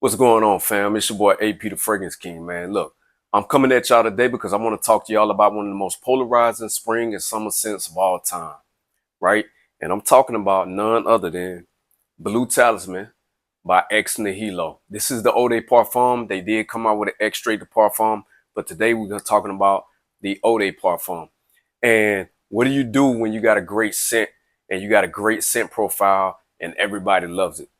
What's going on, fam? It's your boy AP the Fragrance King, man. Look, I'm coming at y'all today because I want to talk to y'all about one of the most polarizing spring and summer scents of all time, right? And I'm talking about none other than Blue Talisman by Ex Nihilo. This is the Eau de Parfum. They did come out with an Extrait de Parfum, but today we're talking about the Eau de Parfum. And what do you do when you got a great scent and you got a great scent profile and everybody loves it,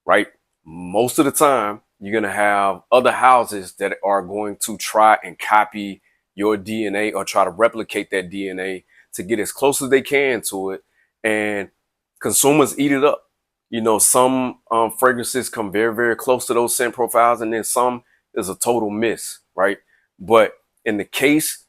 right? Most of the time, you're going to have other houses that are going to try and copy your DNA or try to replicate that DNA to get as close as they can to it. And consumers eat it up. You know, some fragrances come very, very close to those scent profiles, and then some is a total miss, right? But in the case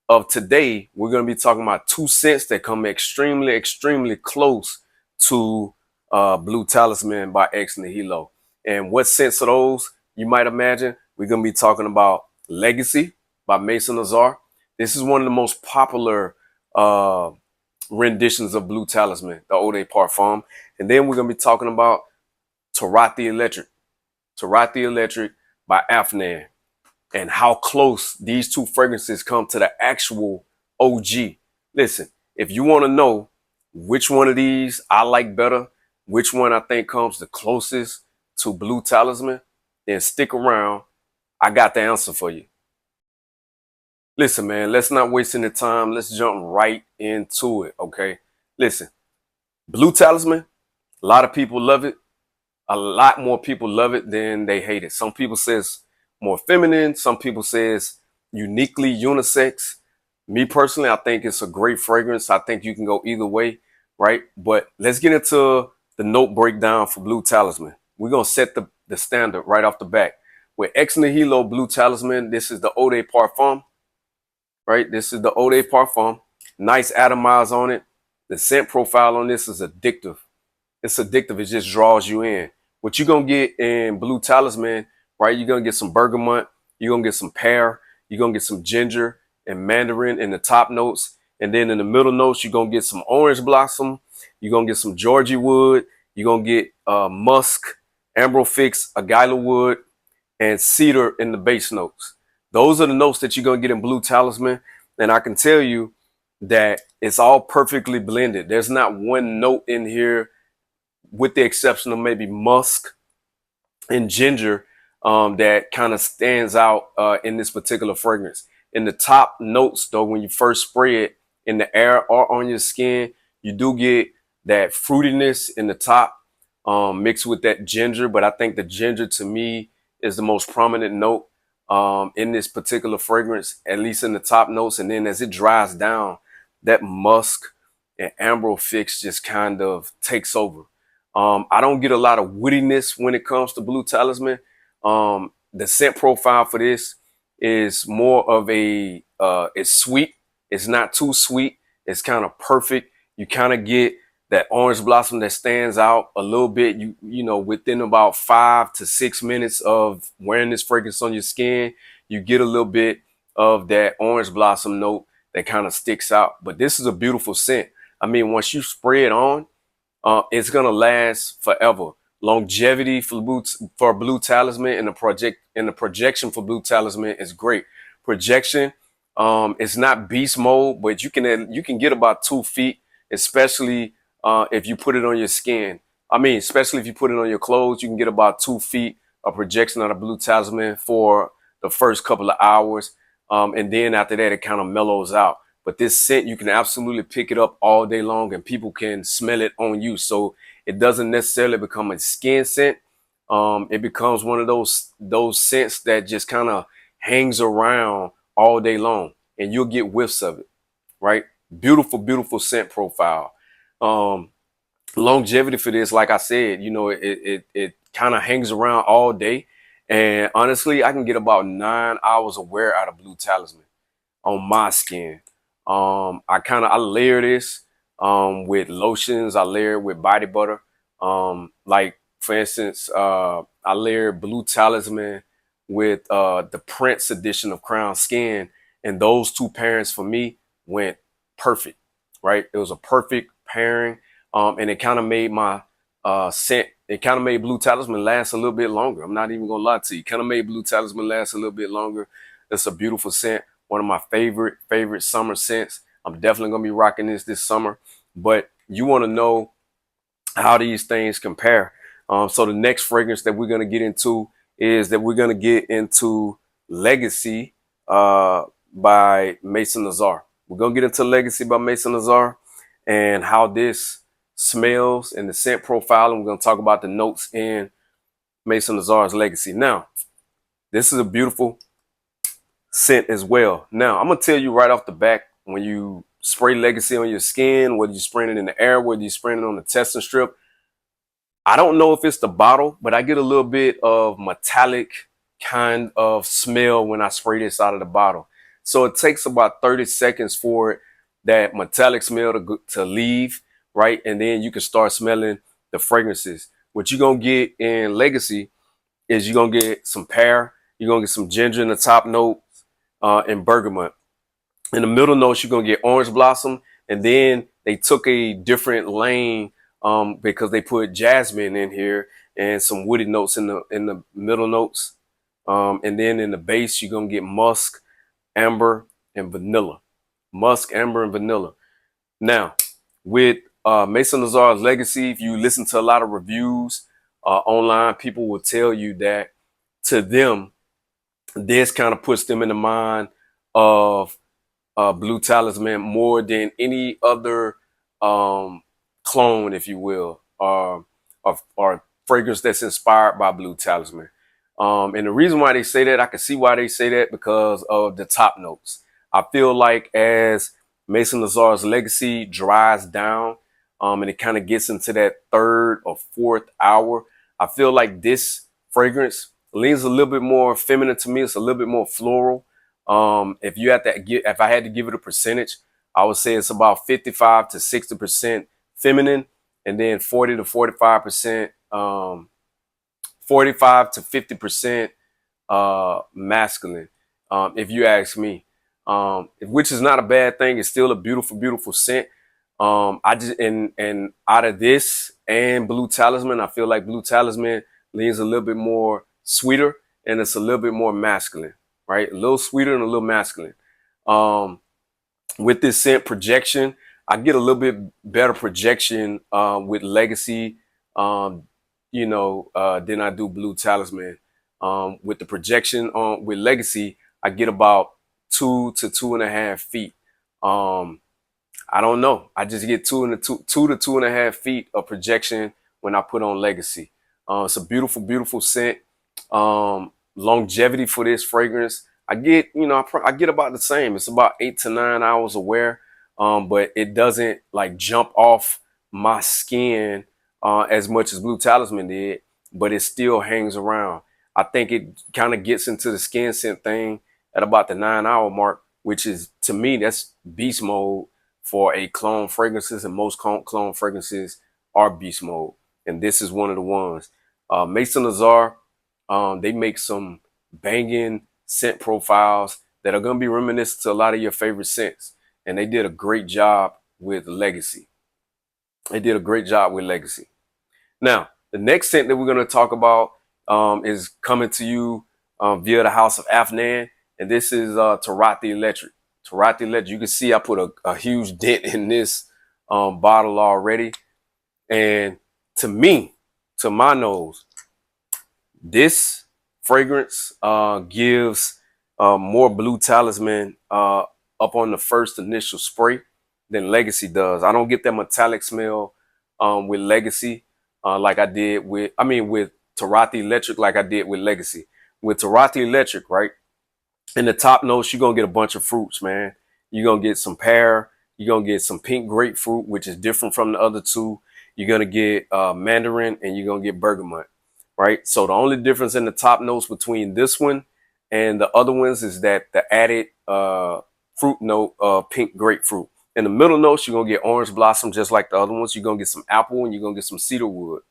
of today, we're going to be talking about two scents that come extremely, extremely close to Blue Talisman by Ex Nihilo. And what scents are those? You might imagine we're going to be talking about Legacy by Maisonasrarlegacy. This is one of the most popular renditions of Blue Talisman, the Eau de Parfum. And then we're going to be talking about Turathielectric by Afnan, and how close these two fragrances come to the actual OG. Listen, if you want to know which one of these I like better, which one I think comes the closest to Blue Talisman, then stick around. I got the answer for you. Listen, man, let's not waste any time. Let's jump right into it, okay? Listen, Blue Talisman, a lot of people love it. A lot more people love it than they hate it. Some people say it's more feminine. Some people say it's uniquely unisex. Me personally, I think it's a great fragrance. I think you can go either way, right? But let's get into the note breakdown for Blue Talisman. We're going to set the standard right off the bat. With Ex Nihilo Blue Talisman, this is the Eau de Parfum, right? This is the Eau de Parfum. Nice atomize on it. The scent profile on this is addictive. It's addictive. It just draws you in. What you're going to get in Blue Talisman, right? You're going to get some bergamot. You're going to get some pear. You're going to get some ginger and mandarin in the top notes. And then in the middle notes, you're going to get some orange blossom. You're going to get some Georgie wood. You're going to get musk, amber fix, agila wood, and cedar in the base notes. Those are the notes that you're going to get in Blue Talisman. And I can tell you that it's all perfectly blended. There's not one note in here, with the exception of maybe musk and ginger, that kind of stands out in this particular fragrance. In the top notes, though, when you first spray it in the air or on your skin, you do get that fruitiness in the top mixed with that ginger. But I think the ginger, to me, is the most prominent note in this particular fragrance, at least in the top notes. And then as it dries down, that musk and amber fix just kind of takes over. I don't get a lot of woodiness when it comes to Blue Talisman. The scent profile for this is more of a, it's sweet. It's not too sweet. It's kind of perfect. You kind of get that orange blossom that stands out a little bit. You know, within about 5 to 6 minutes of wearing this fragrance on your skin, you get a little bit of that orange blossom note that kind of sticks out. But this is a beautiful scent. I mean, once you spray it on, it's gonna last forever. Longevity for Blue Talisman and the projection for Blue Talisman is great. Projection, it's not beast mode, but you can get about 2 feet, especially if you put it on your skin. I mean, especially if you put it on your clothes, you can get about 2 feet of projection out of Blue Talisman for the first couple of hours, and then after that, it kind of mellows out. But this scent, you can absolutely pick it up all day long and people can smell it on you. So it doesn't necessarily become a skin scent. It becomes one of those scents that just kind of hangs around all day long and you'll get whiffs of it, right? Beautiful, beautiful scent profile. Longevity for this, like I said, you know, it kind of hangs around all day. And honestly, I can get about 9 hours of wear out of Blue Talisman on my skin. I layer this with lotions. I layer it with body butter. Like for instance, I layered Blue Talisman with the Prince edition of Crown Skin, and those two pairings for me went perfect. Right, it was a perfect pairing, and it kind of made my scent it kind of made Blue Talisman last a little bit longer. I'm not even gonna lie to you. Kind of made Blue Talisman last a little bit longer. It's a beautiful scent. One of my favorite summer scents. I'm definitely gonna be rocking this summer. But you want to know how these things compare. So the next fragrance that we're gonna get into is that we're gonna get into Legacy by Maisonasrarlegacy. We're gonna get into Legacy by Maisonasrarlegacy and how this smells and the scent profile, and we're gonna talk about the notes in Maisonasrarlegacy's Legacy. Now, this is a beautiful scent as well. Now, I'm gonna tell you right off the back, when you spray Legacy on your skin, whether you're spraying it in the air, whether you're spraying it on the testing strip, I don't know if it's the bottle, but I get a little bit of metallic kind of smell when I spray this out of the bottle. So it takes about 30 seconds for it, that metallic smell to leave, right? And then you can start smelling the fragrances. What you're going to get in Legacy is you're going to get some pear, you're going to get some ginger in the top note, and bergamot. In the middle notes, you're going to get orange blossom, and then they took a different lane because they put jasmine in here and some woody notes in the middle notes. And then in the base, you're going to get musk, amber, and vanilla. Musk, amber, and vanilla. Now, with Maisonasrarlegacy's Legacy, if you listen to a lot of reviews online, people will tell you that to them, this kind of puts them in the mind of Blue Talisman more than any other clone, if you will, or fragrance that's inspired by Blue Talisman. And the reason why they say that, I can see why they say that, because of the top notes. I feel like as Maisonasrarlegacy's Legacy dries down and it kind of gets into that third or fourth hour, I feel like this fragrance leans a little bit more feminine to me. It's a little bit more floral. If I had to give it a percentage, I would say it's about 55 to 60% feminine, and then 40 to 45%, 45 to 50% masculine. If you ask me, which is not a bad thing. It's still a beautiful, beautiful scent. And out of this and Blue Talisman, I feel like Blue Talisman leans a little bit more sweeter, and it's a little bit more masculine, right? A little sweeter and a little masculine. With this scent projection, I get a little bit better projection with Legacy, than I do Blue Talisman. With the projection with Legacy, I get about 2 to 2.5 feet. I don't know. I just get 2 to 2.5 feet of projection when I put on Legacy. It's a beautiful, beautiful scent. Longevity for this fragrance, I get about the same. It's about 8 to 9 hours of wear, but it doesn't like jump off my skin as much as Blue Talisman did, but it still hangs around. I think it kind of gets into the skin scent thing at about the 9-hour mark, which is, to me, that's beast mode for a clone fragrances, and most clone fragrances are beast mode, and this is one of the ones. Maisonasrarlegacy, they make some banging scent profiles that are going to be reminiscent to a lot of your favorite scents, and they did a great job with Legacy. They did a great job with Legacy. Now, the next scent that we're going to talk about is coming to you via the House of Afnan, and this is Turathielectric. Turathielectric, you can see I put a huge dent in this bottle already. And to me, to my nose, this fragrance gives more Blue Talisman up on the first initial spray than Legacy does. I don't get that metallic smell with Legacy like I did with Turathielectric, like I did with Legacy. With Turathielectric, right, in the top notes, you're going to get a bunch of fruits, man. You're going to get some pear. You're going to get some pink grapefruit, which is different from the other two. You're going to get mandarin, and you're going to get bergamot, right? So the only difference in the top notes between this one and the other ones is that the added fruit note of pink grapefruit. In the middle notes, you're going to get orange blossom, just like the other ones. You're going to get some apple, and you're going to get some cedar wood.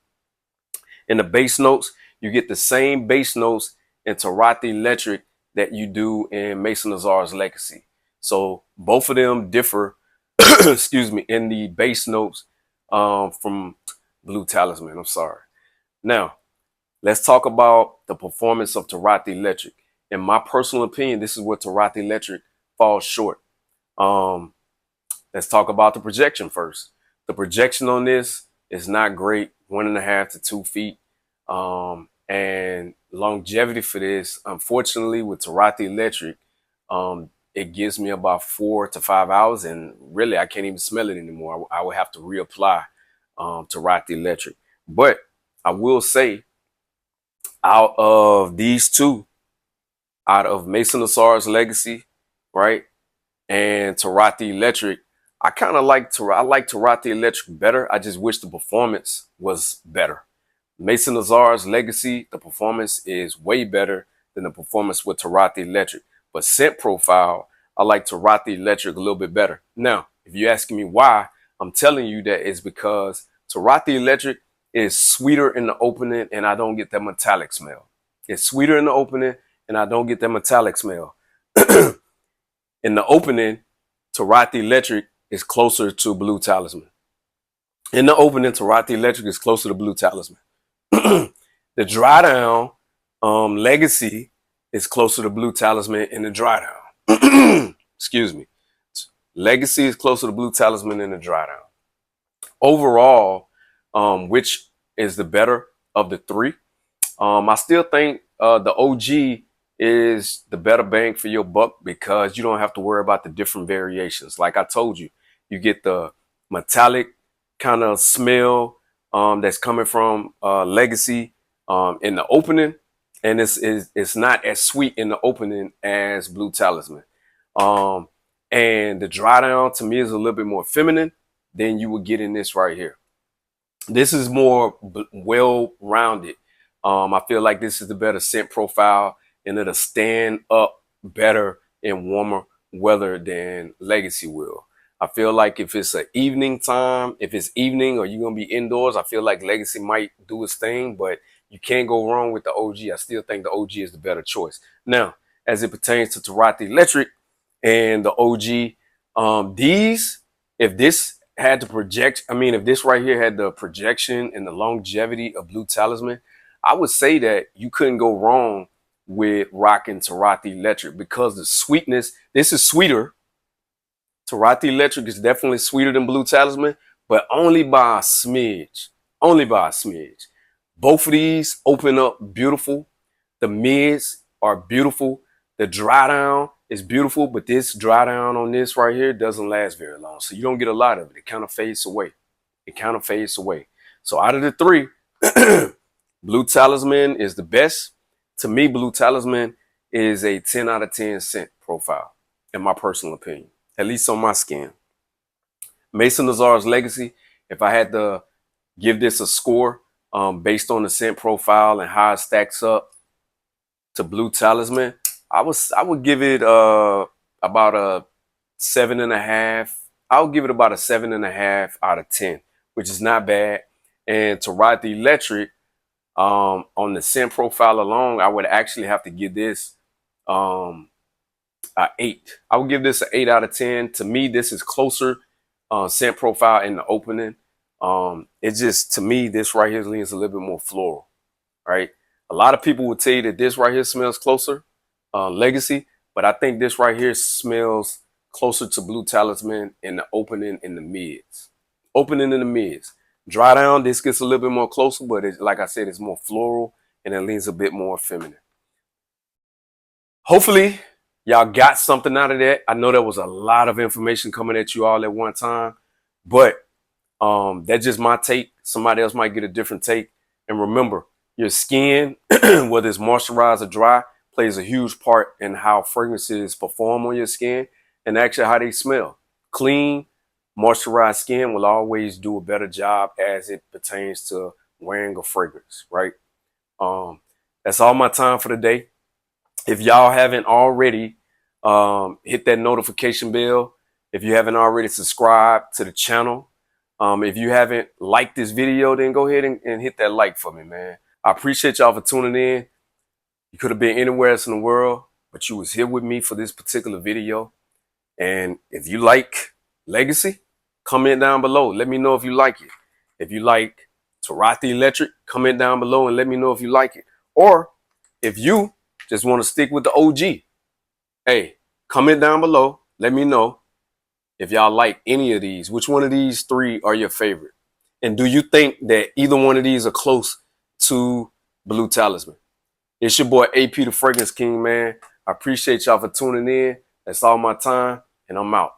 In the base notes, you get the same base notes in Turathielectric that you do in Maisonasrarlegacy's Legacy. So both of them differ, excuse me, in the base notes from Blue Talisman. I'm sorry. Now, let's talk about the performance of Turathielectric. In my personal opinion, this is where Turathielectric falls short. Let's talk about the projection first. The projection on this is not great, 1.5 to 2 feet. And longevity for this, unfortunately, with Turathielectric, it gives me about 4 to 5 hours, and really I can't even smell it anymore. I would have to reapply Turathielectric. But I will say, out of these two, out of Maisonasrarlegacy, right, and Turathielectric, I like Turathielectric better. I just wish the performance was better. Maisonasrarlegacy, the performance is way better than the performance with Turathielectric. But scent profile, I like Turathielectric a little bit better. Now, if you're asking me why, I'm telling you that it's because Turathielectric is sweeter in the opening and I don't get that metallic smell. It's sweeter in the opening and I don't get that metallic smell. In the opening, Turathielectric is closer to Blue Talisman. In the opening, Turathielectric is closer to Blue Talisman. The dry down legacy is closer to Blue Talisman in the dry down. Excuse me. Legacy is closer to Blue Talisman in the dry down. Overall, which is the better of the three? I still think the OG is the better bang for your buck because you don't have to worry about the different variations. Like I told you, you get the metallic kind of smell that's coming from Legacy in the opening, and it's not as sweet in the opening as Blue Talisman. And the dry down to me is a little bit more feminine than you would get in this right here. This is more well-rounded. I feel like this is the better scent profile, and it'll stand up better in warmer weather than Legacy will. I feel like if it's an evening time, if it's evening or you're going to be indoors, I feel like Legacy might do its thing, but you can't go wrong with the OG. I still think the OG is the better choice. Now, as it pertains to Turathielectric and the OG, if this had the if this right here had the projection and the longevity of Blue Talisman, I would say that you couldn't go wrong with rocking Turathielectric because the sweetness, this is sweeter. Turathielectric is definitely sweeter than Blue Talisman, but only by a smidge. Only by a smidge. Both of these open up beautiful. The mids are beautiful. The dry down is beautiful, but this dry down on this right here doesn't last very long. So you don't get a lot of it. It kind of fades away. It kind of fades away. So out of the three, Blue Talisman is the best. To me, Blue Talisman is a 10 out of 10 scent profile, in my personal opinion, at least on my skin. Maisonasrarlegacy, if I had to give this a score based on the scent profile and how it stacks up to Blue Talisman, I would give it about a 7.5. I would give it about a 7.5 out of 10, which is not bad. And Turathielectric, on the scent profile alone, I would actually have to give this an 8. I would give this an 8 out of 10. To me, this is closer scent profile in the opening. It's just, to me, this right here leans a little bit more floral, right? A lot of people would tell you that this right here smells closer Legacy, but I think this right here smells closer to Blue Talisman in the opening in the mids. Opening in the mids. Dry down, this gets a little bit more closer, but like I said, it's more floral and it leans a bit more feminine. Hopefully, y'all got something out of that. I know there was a lot of information coming at you all at one time, but that's just my take. Somebody else might get a different take. And remember, your skin, whether it's moisturized or dry, plays a huge part in how fragrances perform on your skin and actually how they smell. Clean, moisturized skin will always do a better job as it pertains to wearing a fragrance, right? That's all my time for today. If y'all haven't already, hit that notification bell. If you haven't already subscribed to the channel, if you haven't liked this video, then go ahead and hit that like for me, man. I appreciate y'all for tuning in. You could have been anywhere else in the world, but you was here with me for this particular video. And if you like Legacy, comment down below. Let me know if you like it. If you like Turathielectric, comment down below and let me know if you like it. Or if you just want to stick with the OG, hey, comment down below. Let me know if y'all like any of these. Which one of these three are your favorite? And do you think that either one of these are close to Blue Talisman? It's your boy AP the Fragrance King, man. I appreciate y'all for tuning in. That's all my time, and I'm out.